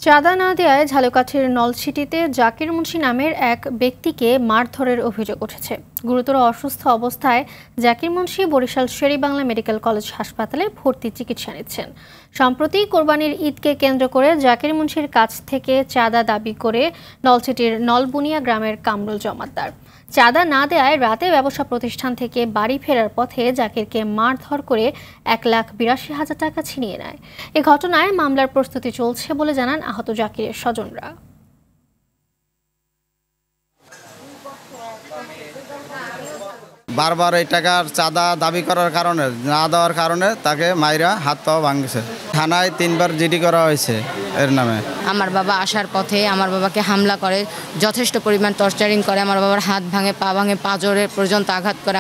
চাঁদা না দেওয়ায় ঝালকাঠির নলছিটিতে জাকির মুন্সি নামের এক ব্যক্তিকে মারধরের অভিযোগ উঠেছে। গুরুতর অসুস্থ অবস্থায় জাকির মুন্সি বরিশাল শের-ই-বাংলা মেডিকেল কলেজ হাসপাতালে ভর্তি চিকিৎসা নিচ্ছেন। সম্প্রতি কোরবানির ঈদকে কেন্দ্র করে জাকির মুন্সির কাছ থেকে চাঁদা দাবি করে নলছিটির নলবুনিয়া গ্রামের কামরুল জমাদ্দার চাঁদা না দেওয়ায় রাতে ব্যবসা প্রতিষ্ঠান থেকে বাড়ি ফেরার পথে জাকিরকে মারধর করে 1,82,000 টাকা ছিনিয়ে নেয়। এ ঘটনায় মামলার প্রস্তুতি চলছে বলে জানান আহত জাকিরের স্বজনরা। বারবার এই টাকার চাঁদা দাবি করার কারণে না দেওয়ার কারণে তাকে মাইরা হাত পাও ভাঙছে। থানায় 3বার জিডি করা হয়েছে এর নামে। আমার বাবা আসার পথে আমার বাবাকে হামলা করে, যথেষ্ট পরিমাণ টর্চারিং করে, আমার বাবার হাত ভাঙে, পা ভাঙে, পাঁজরে পর্যন্ত আঘাত করে।